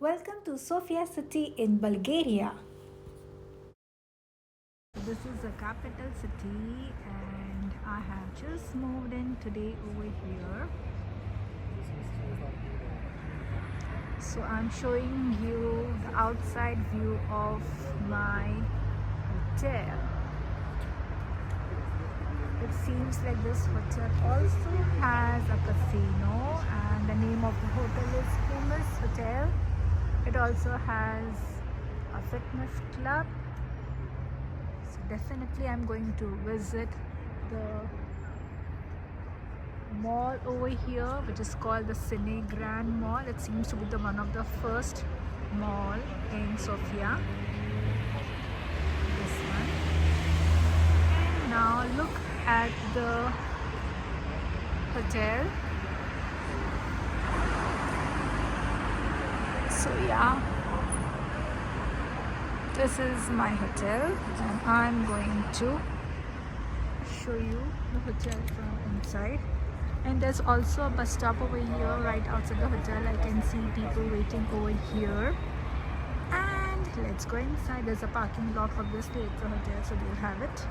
Welcome to Sofia city in Bulgaria. This is the capital city and I have just moved in today over here. So I'm showing you the outside view of my hotel. It seems like this hotel also has a casino and the name of the hotel is Famous Hotel. It also has a fitness club. So definitely I'm going to visit the mall over here, which is called the Cine Grand Mall. It seems to be the one of the first mall in Sofia. This one. And now look at the hotel. So yeah, this is my hotel and I'm going to show you the hotel from inside. And there's also a bus stop over here right outside the hotel. I can see people waiting over here. And let's go inside. There's a parking lot, obviously it's a hotel, so they'll have it.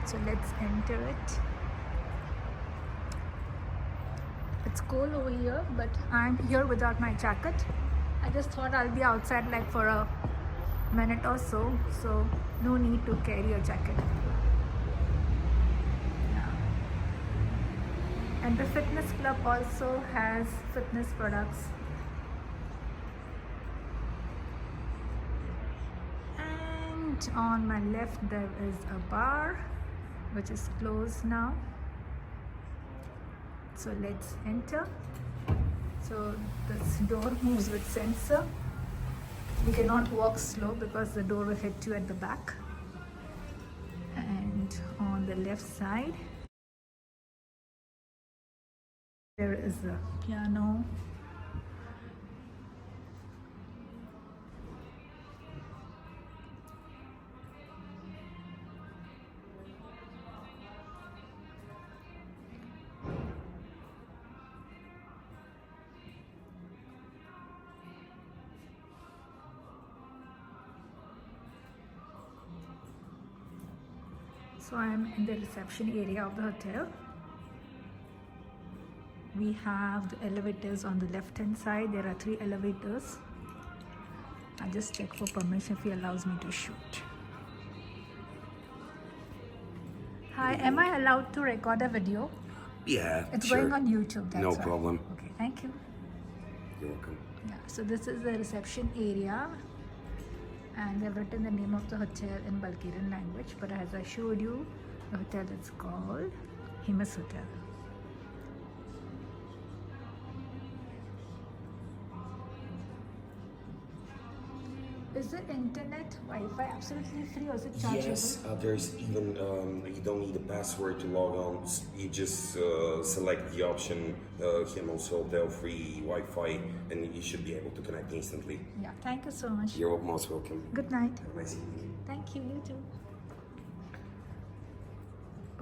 So let's enter it. It's cold over here, but I'm here without my jacket. I just thought I'll be outside like for a minute or so no need to carry a jacket. Yeah. And the fitness club also has fitness products. And on my left there is a bar which is closed now. So let's enter. So this door moves with sensor. You cannot walk slow because the door will hit you at the back. And on the left side there is a piano. So I am in the reception area of the hotel. We have the elevators on the left hand side. There are 3 elevators. I'll just check for permission if he allows me to shoot. Hi, am I allowed to record a video? Yeah, It's sure. going on YouTube, that's No why. problem. Okay, thank you. You're welcome. Yeah, so this is the reception area. And they've written the name of the hotel in Bulgarian language, but as I showed you, the hotel is called Famous Hotel. Is the internet Wi-Fi absolutely free or is it chargeable? Yes, there's even, you don't need a password to log on. You just select the option, Famous Hotel free Wi-Fi, and you should be able to connect instantly. Yeah, thank you so much. You're most welcome. Good night. Have a nice evening. Thank you, you too.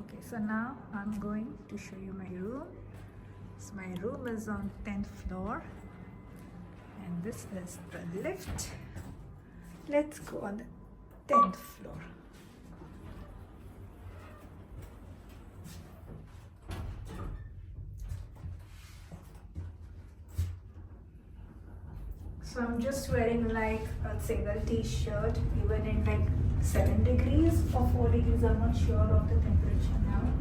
Okay, so now I'm going to show you my room. So my room is on 10th floor and this is the lift. Let's go on the 10th floor. So I'm just wearing like a single t-shirt, even in like 7 degrees or 4 degrees, I'm not sure of the temperature now.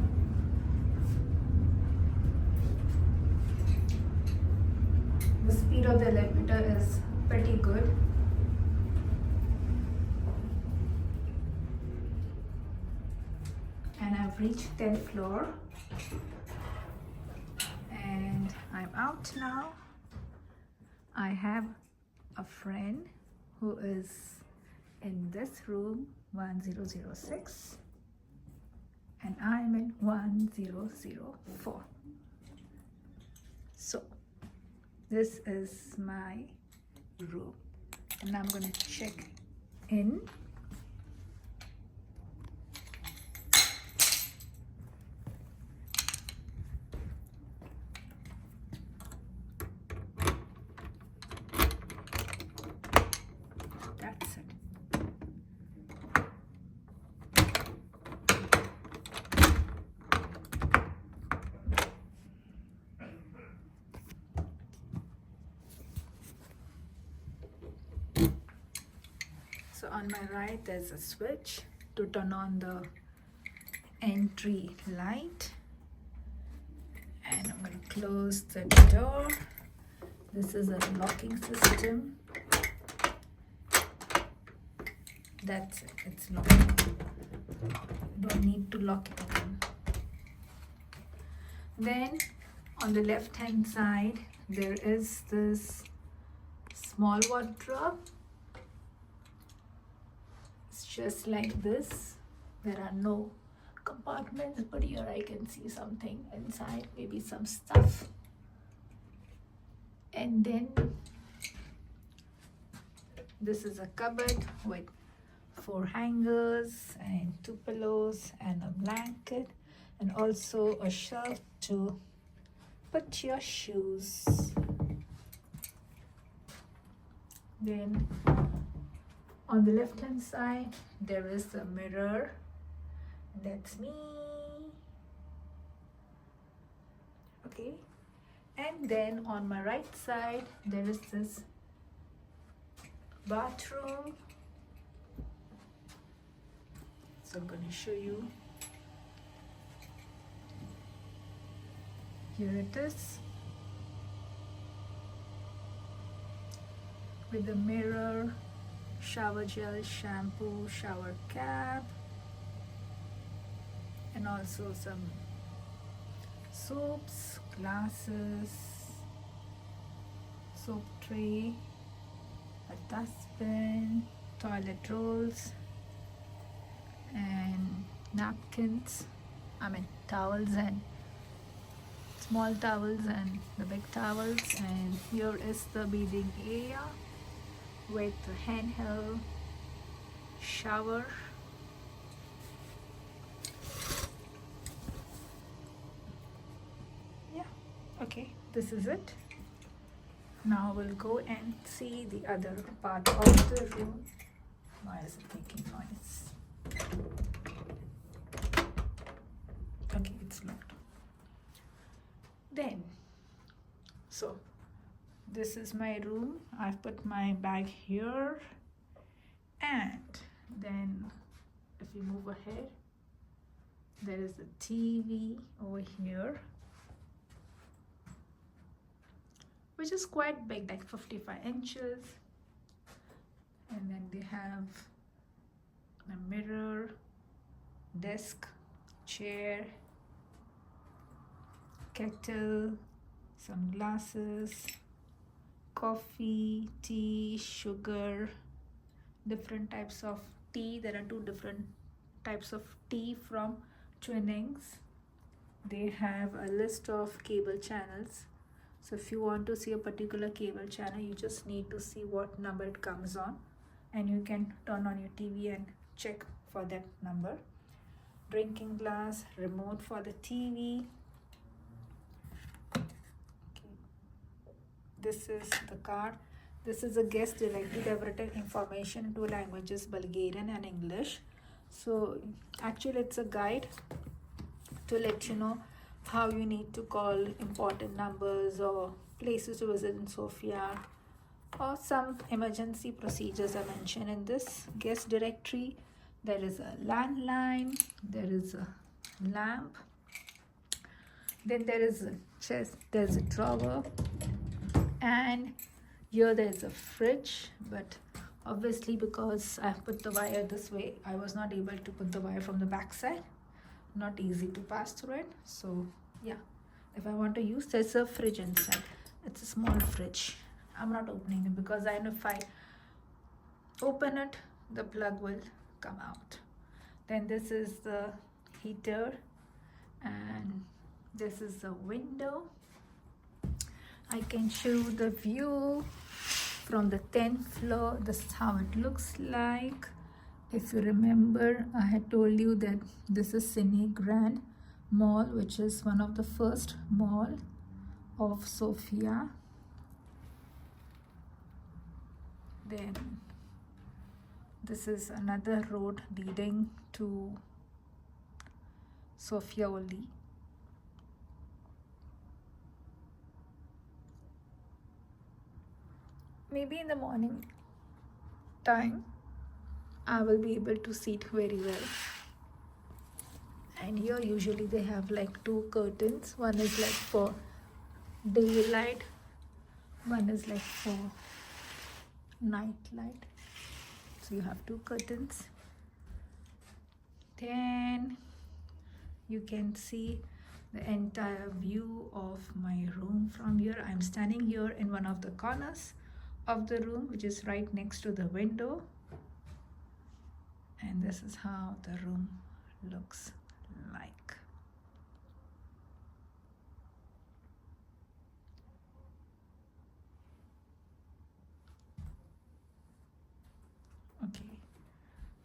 The speed of the elevator is pretty good. And I've reached 10th floor and I'm out now. I have a friend who is in this room 1006 and I'm in 1004. So this is my room and I'm going to check in. So on my right there's a switch to turn on the entry light, and I'm going to close the door. This is a locking system. That's it, it's locked. Don't need to lock it again. Then on the left hand side there is this small wardrobe. It's just like this. There are no compartments, but here I can see something inside, maybe some stuff. And then this is a cupboard with 4 hangers and 2 pillows and a blanket, and also a shelf to put your shoes. Then on the left hand side there is a mirror. That's me. Okay, and then on my right side there is this bathroom. So I'm going to show you. Here it is, with the mirror, shower gel, shampoo, shower cap, and also some soaps, glasses, soap tray, a dustbin, toilet rolls, and napkins, towels, and small towels and the big towels. And here is the bathing area with the handheld shower. Yeah, okay, this is it. Now we'll go and see the other part of the room. Why is it making noise? Okay, it's locked. Then, so this is my room. I've put my bag here, and then if you move ahead, there is a TV over here, which is quite big, like 55 inches. And then they have a mirror, desk, chair, kettle, some glasses, coffee, tea, sugar, different types of tea. There are 2 different types of tea from Twinings. They have a list of cable channels. So if you want to see a particular cable channel, you just need to see what number it comes on, and you can turn on your TV and check for that number. Drinking glass, remote for the TV. This is the card. This is a guest directory. They've written information in 2 languages, Bulgarian and English. So actually it's a guide to let you know how you need to call important numbers or places to visit in Sofia, or some emergency procedures are mentioned in this guest directory. There is a landline, there is a lamp, then there is a chest, there's a drawer, and here there is a fridge. But obviously because I put the wire this way, I was not able to put the wire from the back side. Not easy to pass through it. So yeah, if I want to use, there's a fridge inside. It's a small fridge. I'm not opening it because I know if I open it, the plug will come out. Then this is the heater, and this is the window. I can show you the view from the 10th floor. This is how it looks like. If you remember, I had told you that this is Cine Grand Mall, which is one of the first mall of Sofia. Then this is another road leading to Sofia only. Maybe in the morning time I will be able to see it very well. And here usually they have like two curtains. One is like for daylight, one is like for night light. So you have two curtains. Then you can see the entire view of my room from here. I'm standing here in one of the corners of the room, which is right next to the window. And this is how the room looks like. Okay,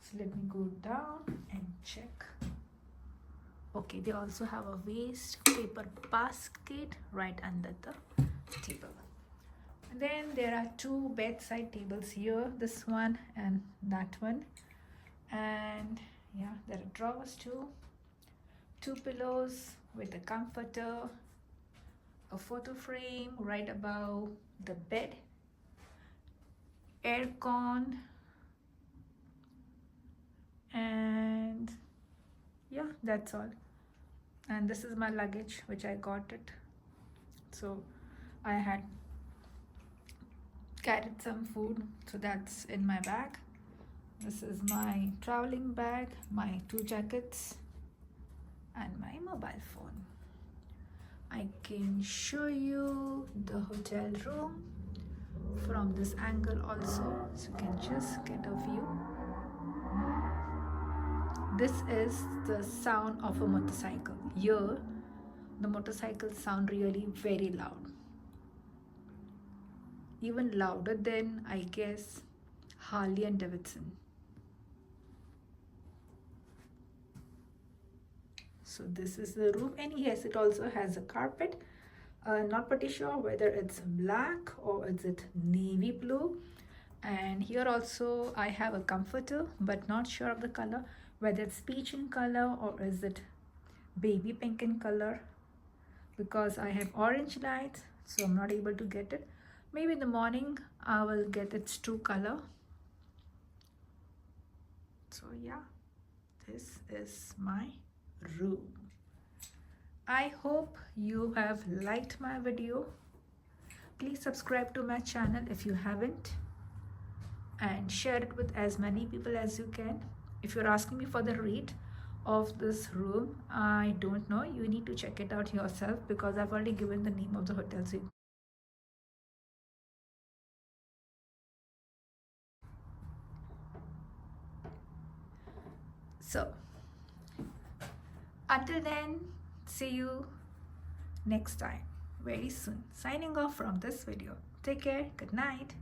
so let me go down and check. Okay, they also have a waste paper basket right under the table. And then there are two bedside tables here, this one and that one. And yeah, there are drawers too, two pillows with a comforter, a photo frame right above the bed, air con, and yeah, that's all. And this is my luggage, which I got it, so I had carried some food, so that's in my bag. This is my traveling bag, my two jackets, and my mobile phone. I can show you the hotel room from this angle also, so you can just get a view. This is the sound of a motorcycle. Here, the motorcycles sound really very loud. Even louder than, I guess, Harley and Davidson. So this is the room, and yes, it also has a carpet. Not pretty sure whether it's black or is it navy blue. And here also I have a comforter, but not sure of the color, whether it's peach in color or is it baby pink in color, because I have orange lights, so I'm not able to get it. Maybe in the morning I will get its true color. So yeah, this is my room. I hope you have liked my video. Please subscribe to my channel if you haven't, and share it with as many people as you can. If you're asking me for the rate of this room, I don't know. You need to check it out yourself, because I've already given the name of the hotel. So until then, see you next time very soon. Signing off from this video. Take care. Good night.